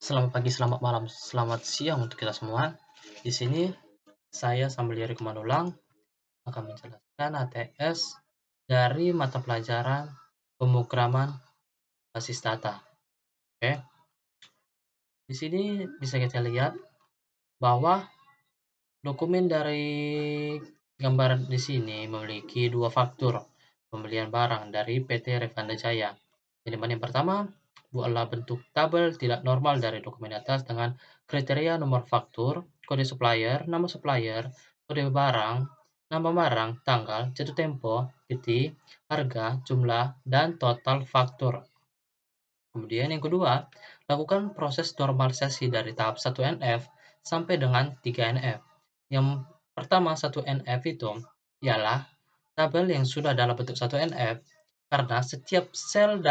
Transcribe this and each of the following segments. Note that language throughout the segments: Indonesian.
Selamat pagi, selamat malam, selamat siang untuk kita semua. Di sini saya Sambiliari Kemanulang akan menjelaskan ATS dari mata pelajaran pemrograman basis data. Oke, di sini bisa kita lihat bahwa dokumen dari gambar di sini memiliki dua faktur pembelian barang dari PT Revanda Jaya. Jadi yang pertama, buatlah bentuk tabel tidak normal dari dokumen atas dengan kriteria nomor faktur, kode supplier, kode barang, nama barang, tanggal, jatuh tempo, titik, harga, jumlah, dan total faktur. Kemudian yang kedua, lakukan proses normalisasi dari tahap 1NF sampai dengan 3NF. Yang pertama 1NF itu ialah tabel yang sudah dalam bentuk 1NF karena setiap sel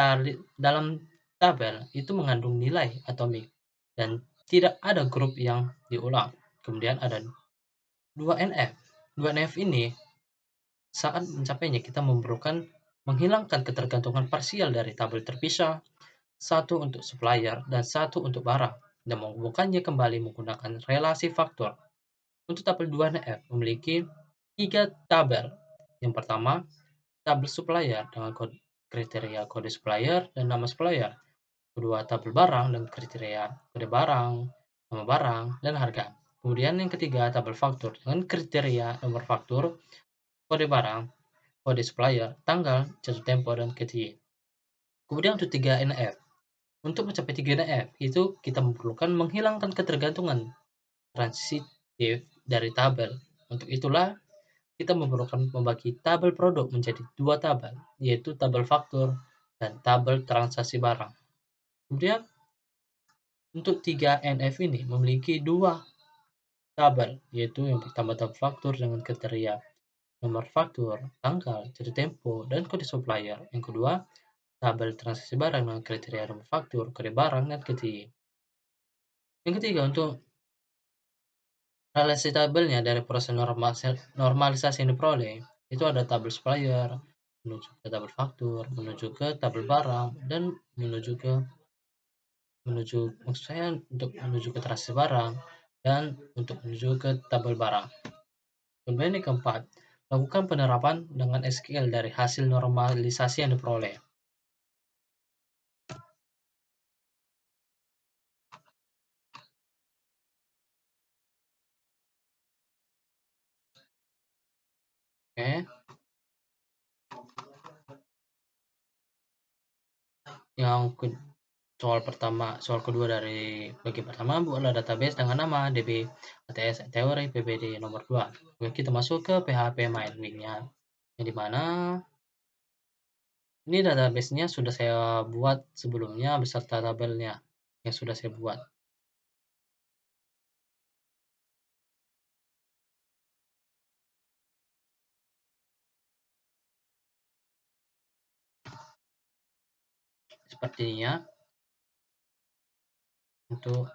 dalam tabel itu mengandung nilai atomik dan tidak ada grup yang diulang. Kemudian ada 2NF. 2NF ini saat mencapainya kita memerlukan menghilangkan ketergantungan parsial dari tabel terpisah, satu untuk supplier dan satu untuk barang, dan menghubungkannya kembali menggunakan relasi faktor. Untuk tabel 2NF memiliki tiga tabel. Yang pertama, tabel supplier dengan kriteria kode supplier dan nama supplier. Kedua, tabel barang dan kriteria kode barang, nama barang, dan harga. Kemudian yang ketiga, tabel faktur dengan kriteria nomor faktur, kode barang, kode supplier, tanggal, jatuh tempo, dan KTI. Kemudian untuk 3NF. Untuk mencapai 3NF, itu kita memerlukan menghilangkan ketergantungan transitif dari tabel. Untuk itulah, kita memerlukan membagi tabel produk menjadi dua tabel, yaitu tabel faktur dan tabel transaksi barang. Kemudian, untuk 3NF ini memiliki dua tabel, yaitu yang pertama tabel faktur dengan kriteria nomor faktur, tanggal, jatuh tempo, dan kode supplier. Yang kedua, tabel transaksi barang dengan kriteria nomor faktur, kode barang, dan KTI. Yang ketiga, untuk relasi tabelnya dari proses normalisasi yang diperoleh, itu ada tabel supplier, menuju ke tabel faktur, menuju ke tabel barang, dan maksud saya untuk menuju ke transaksi barang, dan untuk menuju ke tabel barang. Kemudian yang keempat, lakukan penerapan dengan SQL dari hasil normalisasi yang diperoleh. Oke, yang soal kedua dari bagian pertama, buatlah database dengan nama DB ATS teori PBD nomor 2. Oke, kita masuk ke PHP MyAdmin-nya. Yang dimana ini database-nya sudah saya buat sebelumnya beserta tabelnya yang sudah saya buat. Sepertinya untuk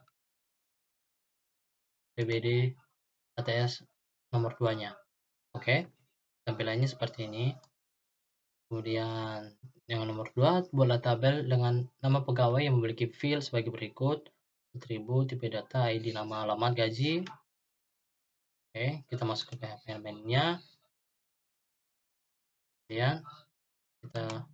PBD ATS nomor 2-nya. Oke, tampilannya seperti ini. Kemudian yang nomor 2, buatlah tabel dengan nama pegawai yang memiliki field sebagai berikut: atribut, tipe data, ID, nama, alamat, gaji. Oke, kita masuk ke PHP admin-nya. Kemudian kita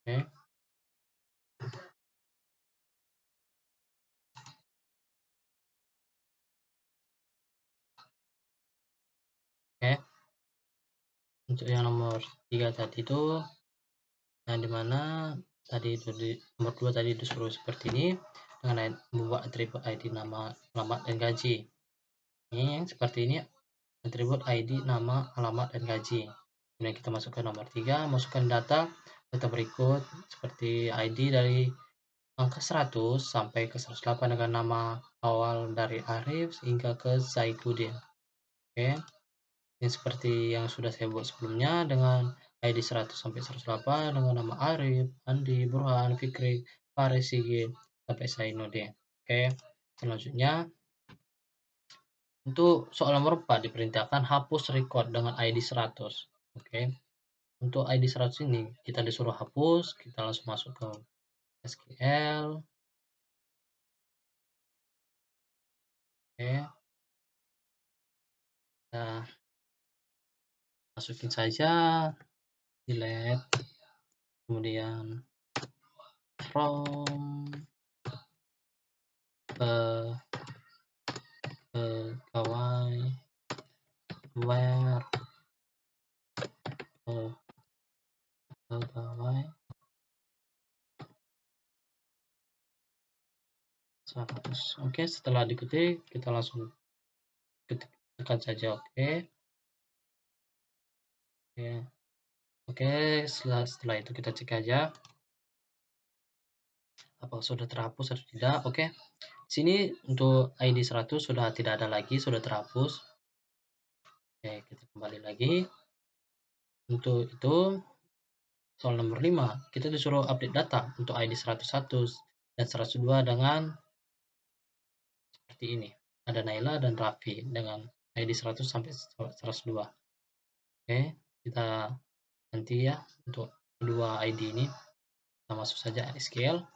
oke, oke. Untuk yang nomor 3 tadi itu, yang dimana tadi itu di nomor 2 tadi itu suruh seperti ini dengan membuat atribut ID, nama, alamat, dan gaji. Ini yang seperti ini, atribut ID, nama, alamat, dan gaji. Kemudian kita masuk ke nomor 3, masukkan data berikut seperti ID dari angka 100 sampai ke 108 dengan nama awal dari Arif hingga ke Zaikudin. Oke, yang seperti yang sudah saya buat sebelumnya dengan ID 100 sampai 108 dengan nama Arif, Andi, Burhan, Fikri, Faris, Sigit, sampai Zainuddin. Oke, selanjutnya Untuk soal nomor 4 diperintahkan hapus record dengan ID 100. Oke. Untuk ID 100 ini kita disuruh hapus, kita langsung masuk ke SQL. Oke. Kita masukin saja delete, kemudian from pegawai where pegawai 100. Oke, setelah diketik kita langsung tekan saja oke. Oke, setelah itu kita cek aja apakah sudah terhapus atau tidak. Oke. Sini untuk ID 100 sudah tidak ada lagi, sudah terhapus. Oke, kita kembali lagi. Untuk itu soal nomor 5, kita disuruh update data untuk ID 101 dan 102 dengan seperti ini. Ada Naila dan Raffi dengan ID 100 sampai 102. Oke, kita ganti ya untuk kedua ID ini. Kita masuk saja SQL.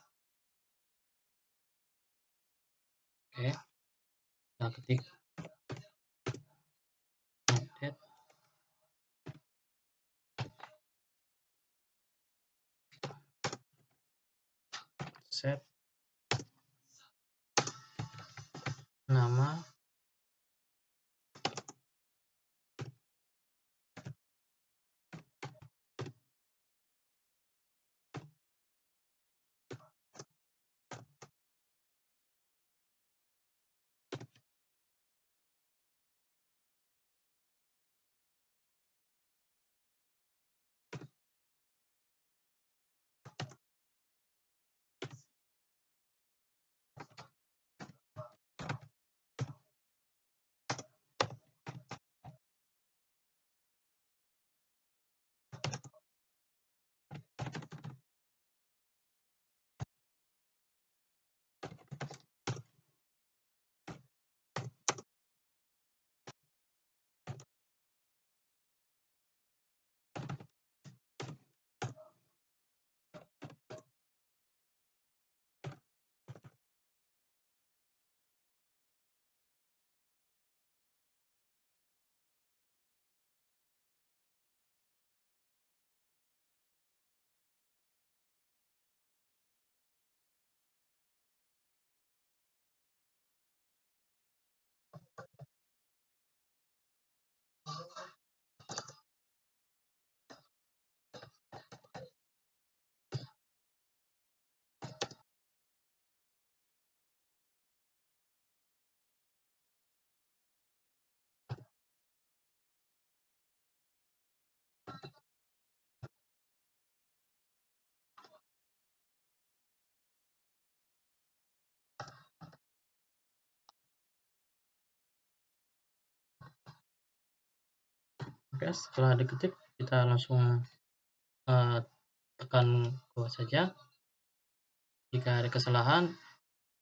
Oke, kita ketik update set nama Oke, setelah diketik kita langsung tekan bawah saja. Jika ada kesalahan,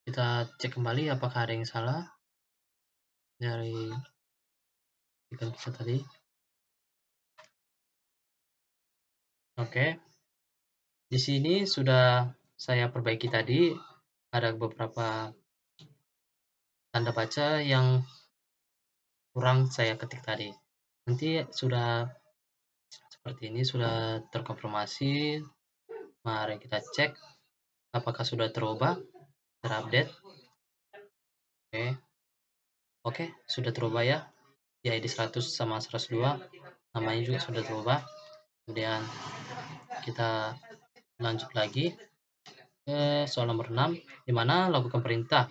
kita cek kembali apakah ada yang salah dari ikan kita tadi. Oke, di sini sudah saya perbaiki tadi. Ada beberapa tanda baca yang kurang saya ketik tadi. Nanti sudah seperti ini, sudah terkonfirmasi. Mari kita cek apakah sudah terubah, terupdate. Oke, sudah terubah ya. Di ID 100 sama 102, namanya juga sudah terubah. Kemudian kita lanjut lagi ke soal nomor 6, di mana lakukan perintah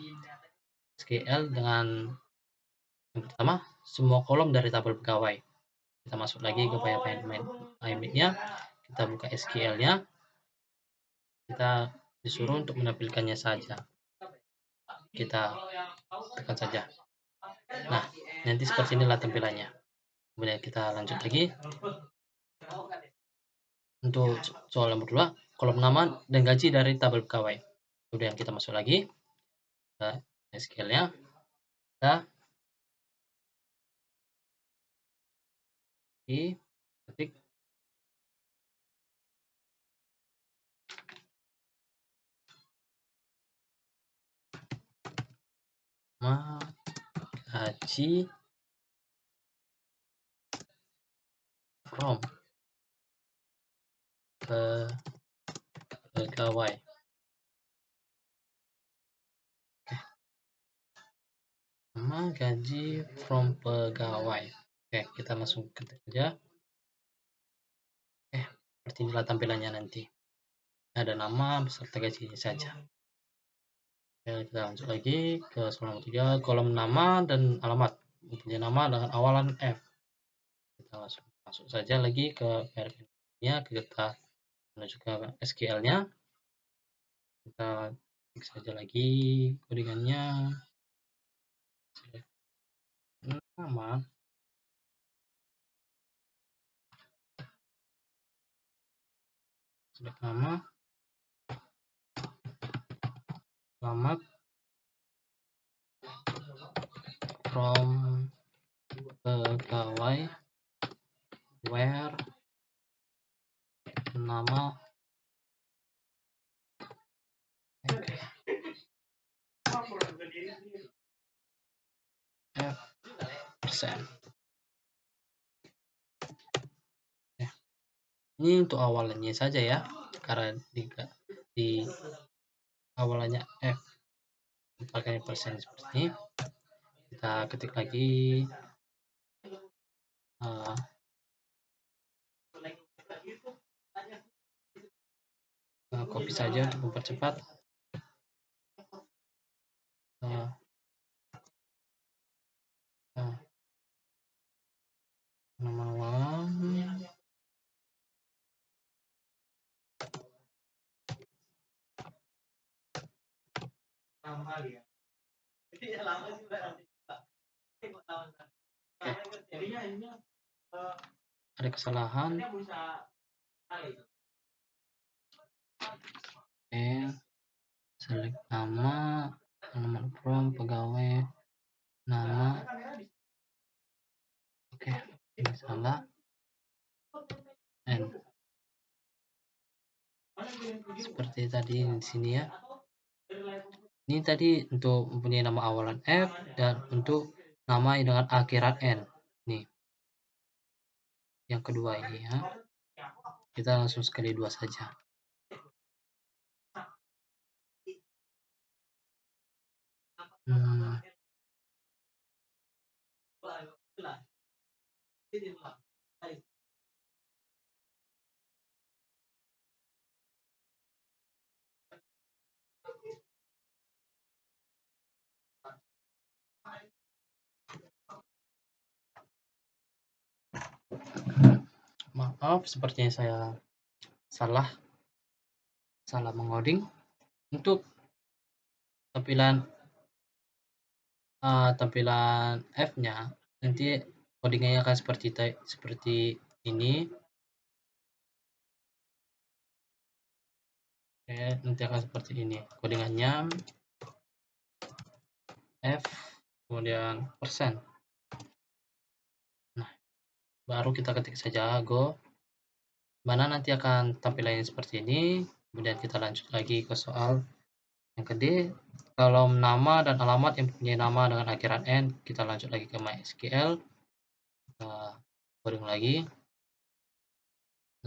SQL dengan yang pertama, semua kolom dari tabel pegawai. Kita masuk lagi ke IMAP-nya, kita buka SQL-nya, kita disuruh untuk menampilkannya saja. Kita tekan saja. Nah, nanti seperti inilah tampilannya. Kemudian kita lanjut lagi. Untuk soal nomor 2, kolom nama dan gaji dari tabel pegawai. Kemudian kita masuk lagi ke SQL-nya. Kita ketik gaji from pegawai. Nama gaji from pegawai. Oke, kita langsung ketik aja. Seperti inilah tampilannya nanti. Ada nama beserta gajinya saja. Kita lanjut lagi ke kolom 3, kolom nama dan alamat. Mempunyai nama dengan awalan F. Kita langsung masuk saja lagi ke PHP-nya, kita menuju ke SQL-nya. Kita klik saja lagi codingannya. Nama alamat from pegawai where nama F%. Ini untuk awalannya saja ya, karena di awalannya F pakai persen seperti ini. Kita ketik lagi copy saja untuk mempercepat. Nama awalan ada kesalahan. Select nama, alamat from pegawai, nama. Ini salah. N. Seperti tadi di sini ya. Ini tadi untuk mempunyai nama awalan F dan untuk nama dengan akhiran N. Nih. Yang kedua ini ya. Kita langsung sekali dua saja. Maaf, sepertinya saya salah mengoding. Untuk tampilan F-nya nanti codingannya akan seperti ini. Nanti akan seperti ini codingannya, F kemudian persen. Nah, baru kita ketik saja go, mana nanti akan tampilannya seperti ini. Kemudian kita lanjut lagi ke soal yang kedua, kolom nama dan alamat yang mempunyai nama dengan akhiran N. Kita lanjut lagi ke MySQL, kita coding lagi.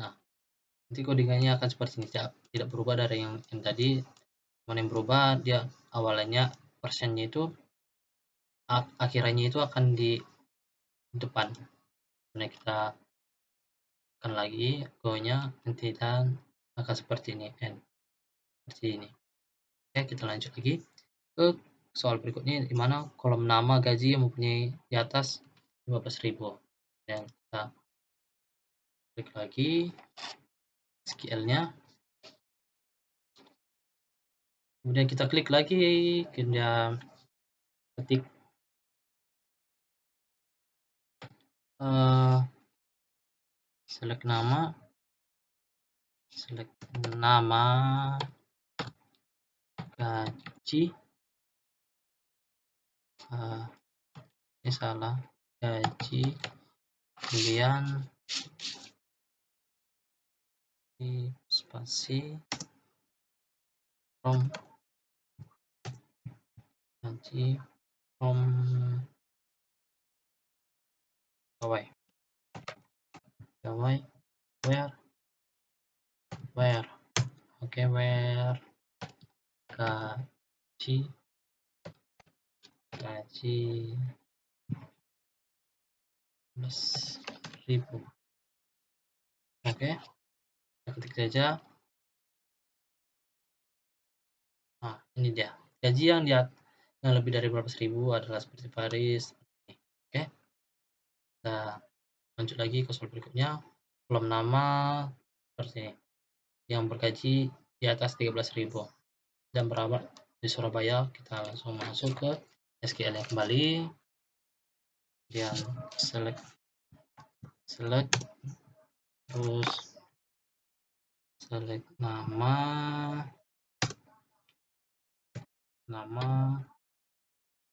Nah, nanti codingannya akan seperti ini, tidak berubah dari yang tadi. Yang berubah dia awalnya persennya itu, akhirannya itu akan di depan. Nah, kita akan lagi go-nya nanti dan akan seperti ini, N seperti ini. Oke, kita lanjut lagi ke soal berikutnya, di mana kolom nama gaji yang mempunyai di atas 15.000. Dan kita klik lagi SQL-nya. Kemudian kita klik lagi, kemudian ketik select nama gaji, ini salah, gaji kemudian spasi from gaji from pegawai where oke, where gaji 11.000. Oke, kita ketik saja. Nah, ini dia gaji yang lebih dari 12.000 adalah seperti baris ini. Oke, kita lanjut lagi ke soal berikutnya. Kolom nama seperti ini, yang bergaji di atas 13.000 dan beralamat di Surabaya. Kita langsung masuk ke SQL yang kembali, kemudian select terus select nama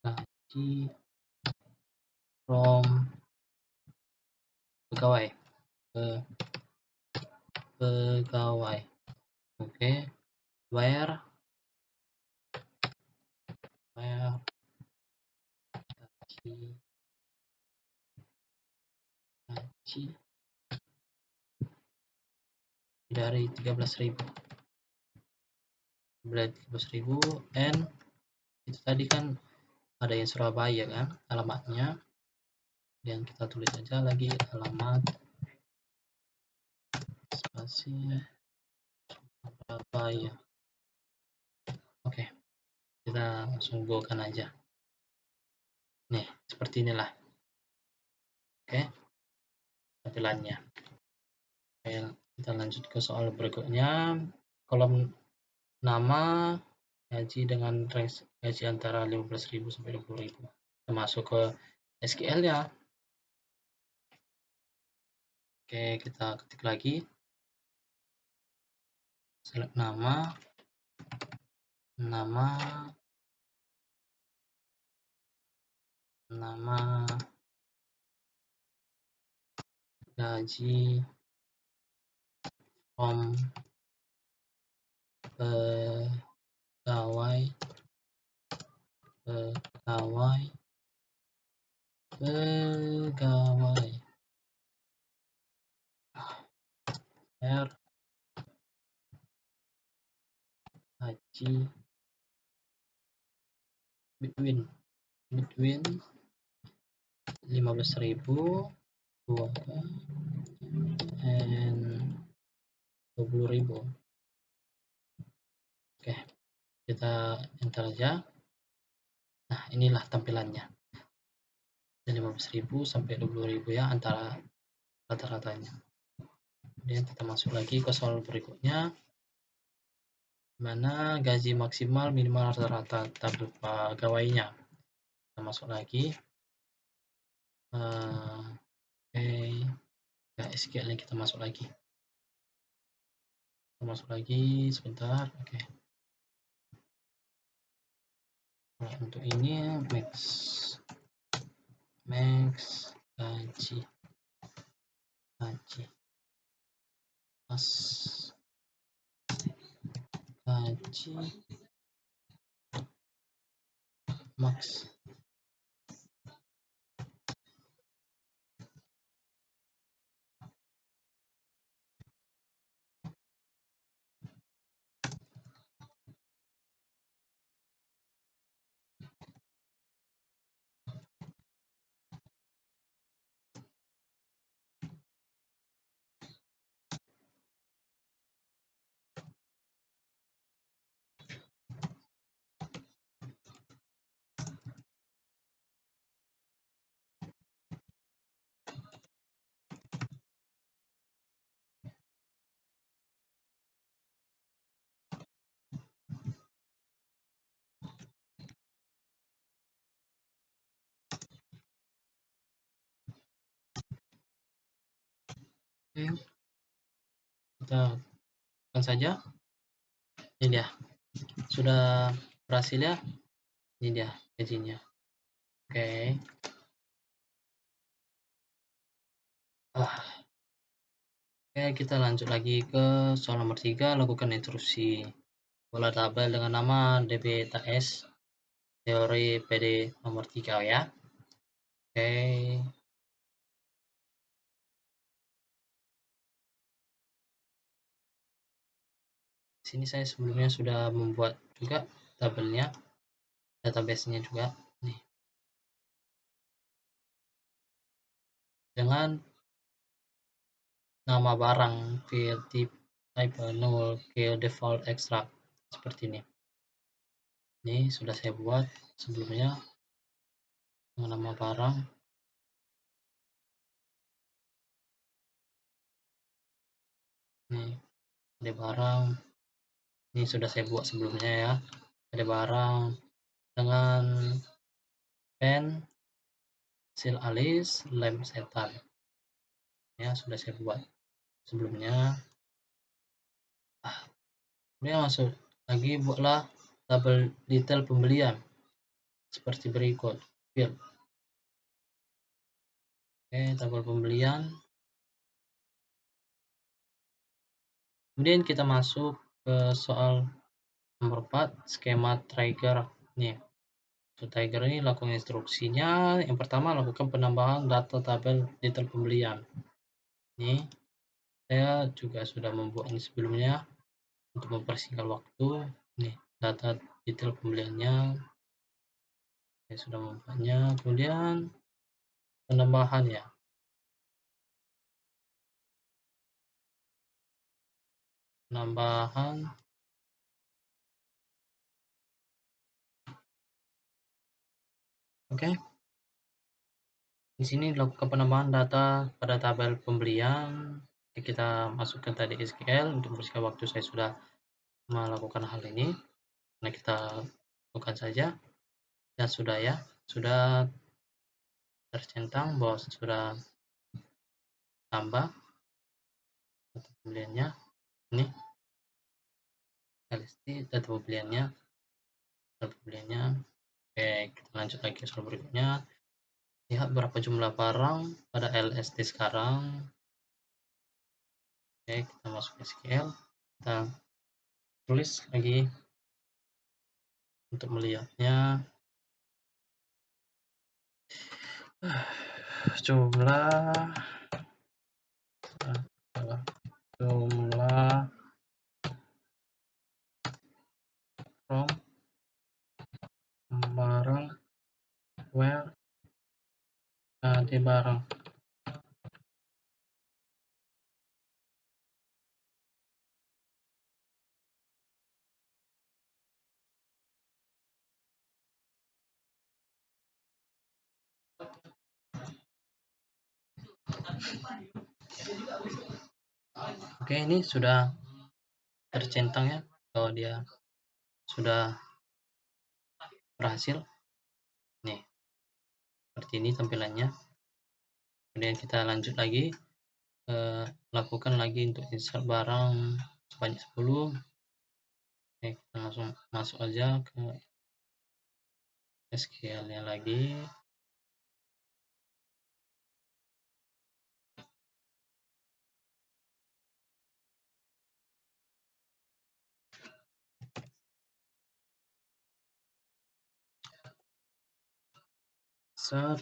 gaji from pegawai oke, where gaji dari 13.000 and itu tadi kan ada yang Surabaya kan alamatnya, dan kita tulis aja lagi alamat spasi Surabaya. Oke, kita langsung go-kan aja. Nih, seperti inilah. Oke, tampilannya. Oke, kita lanjut ke soal berikutnya. Kolom nama gaji dengan range gaji antara 15.000 sampai 20.000. Kita masuk ke SQL ya. Oke, kita ketik lagi. Select nama gaji from pegawai R gaji between 15.000 and 20.000. Oke, kita enter aja. Nah, inilah tampilannya. 15.000 sampai 20.000 ya antara rata-ratanya. Kemudian kita masuk lagi ke soal berikutnya, mana gaji maksimal minimal rata-rata tabel pegawainya. Kita masuk lagi. Oke, ya SQL kita masuk lagi. Sebentar. Oke. Nah, untuk ini max gaji pas gaji max Oke, kita lakukan saja. Ini dia, sudah berhasil ya. Ini dia gajinya. Oke, Oke, kita lanjut lagi ke soal nomor 3, lakukan instruksi. Buatlah tabel dengan nama DBTS, teori PD nomor 3 ya. Oke, sini saya sebelumnya sudah membuat juga tabelnya, database-nya juga. Nih, dengan nama barang, field type null, field default extract, seperti ini. Ini sudah saya buat sebelumnya dengan nama barang. Nih, ada barang. Ini sudah saya buat sebelumnya ya. Ada barang dengan pen, sil alis, lem setan. Ya, sudah saya buat sebelumnya. Kemudian masuk lagi, buatlah tabel detail pembelian seperti berikut. Field. Oke, tabel pembelian. Kemudian kita masuk ke soal nomor 4, skema trigger. Nih, untuk trigger ini lakukan instruksinya. Yang pertama, lakukan penambahan data tabel detail pembelian. Nih, saya juga sudah membuat ini sebelumnya untuk mempersingkat waktu. Nih, data detail pembeliannya saya sudah membuatnya. Kemudian penambahan ya, penambahan. Oke, di sini dilakukan penambahan data pada tabel pembelian. Kita masukkan tadi SQL. Untuk mempersingkat waktu saya sudah melakukan hal ini. Nah, kita lakukan saja. Dan sudah ya, sudah tercentang bahwa sudah tambah data pembeliannya. Ini LST data pembeliannya. Oke, kita lanjut lagi ke soal berikutnya. Lihat berapa jumlah barang pada LST sekarang. Oke, kita masuk SQL. Kita tulis lagi untuk melihatnya. Jumlah from barang where di barang. Oke, ini sudah tercentang ya, kalau dia sudah berhasil. Nih, seperti ini tampilannya. Kemudian kita lanjut lagi, lakukan lagi untuk insert barang sebanyak 10. Oke, kita langsung masuk aja ke SQL nya lagi. Set.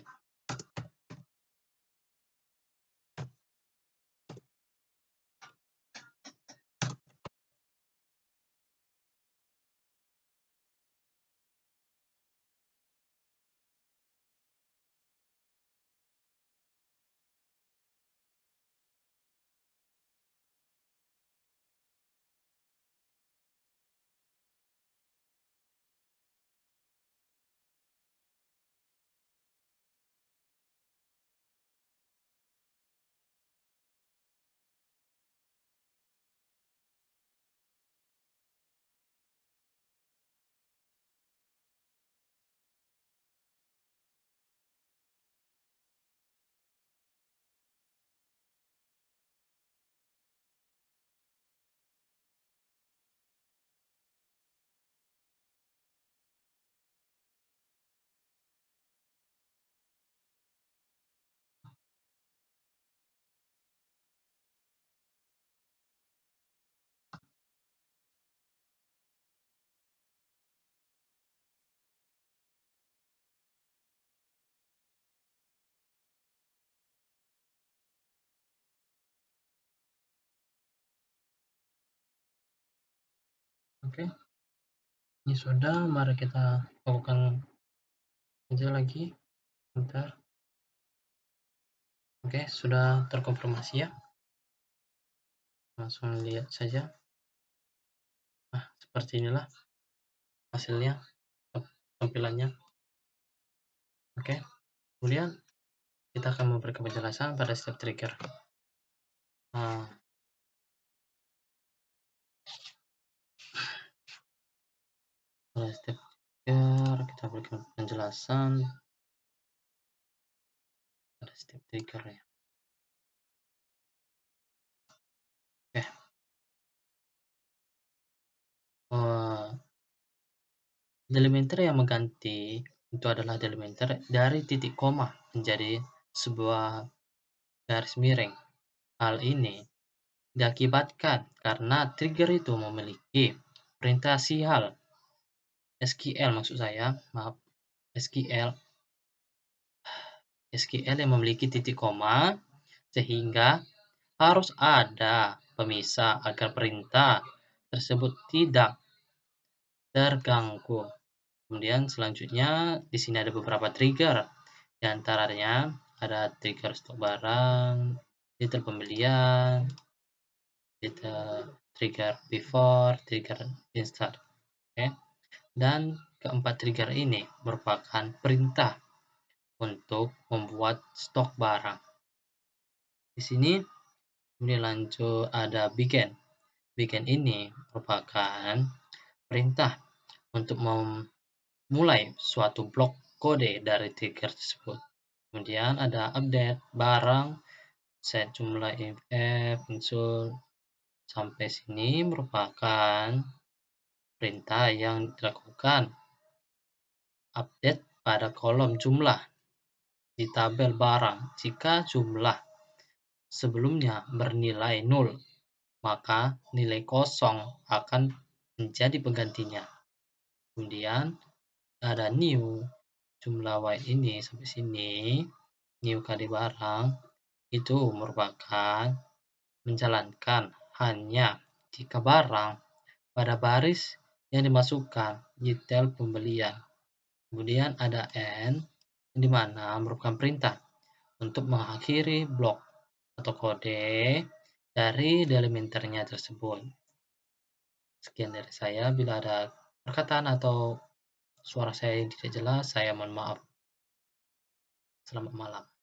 Oke, ini sudah, mari kita lakukan aja lagi, bentar. Oke, sudah terkonfirmasi ya, langsung lihat saja. Nah, seperti inilah hasilnya, tampilannya. Oke, kemudian kita akan memberikan penjelasan pada setiap trigger. Nah, pada setiap trigger kita berikan penjelasan pada setiap trigger ya. Oke, delimiter yang mengganti itu adalah delimiter dari titik koma menjadi sebuah garis miring. Hal ini diakibatkan karena trigger itu memiliki perintah sial SQL maksud saya, maaf, SQL SQL yang memiliki titik koma, sehingga harus ada pemisah agar perintah tersebut tidak terganggu. Kemudian selanjutnya di sini ada beberapa trigger, di antaranya ada trigger stok barang, detail pembelian, trigger before, trigger insert. Oke. Dan keempat trigger ini merupakan perintah untuk membuat stok barang. Di sini kemudian lanjut ada begin. Begin ini merupakan perintah untuk memulai suatu blok kode dari trigger tersebut. Kemudian ada update barang, set jumlah if unsur. Sampai sini merupakan perintah yang dilakukan update pada kolom jumlah di tabel barang. Jika jumlah sebelumnya bernilai 0, maka nilai kosong akan menjadi penggantinya. Kemudian ada new, jumlah white ini sampai sini, new kali barang, itu merupakan menjalankan hanya jika barang pada baris yang dimasukkan detail pembelian. Kemudian ada end, di mana merupakan perintah untuk mengakhiri blok atau kode dari delimiternya tersebut. Sekian dari saya, bila ada perkataan atau suara saya yang tidak jelas, saya mohon maaf. Selamat malam.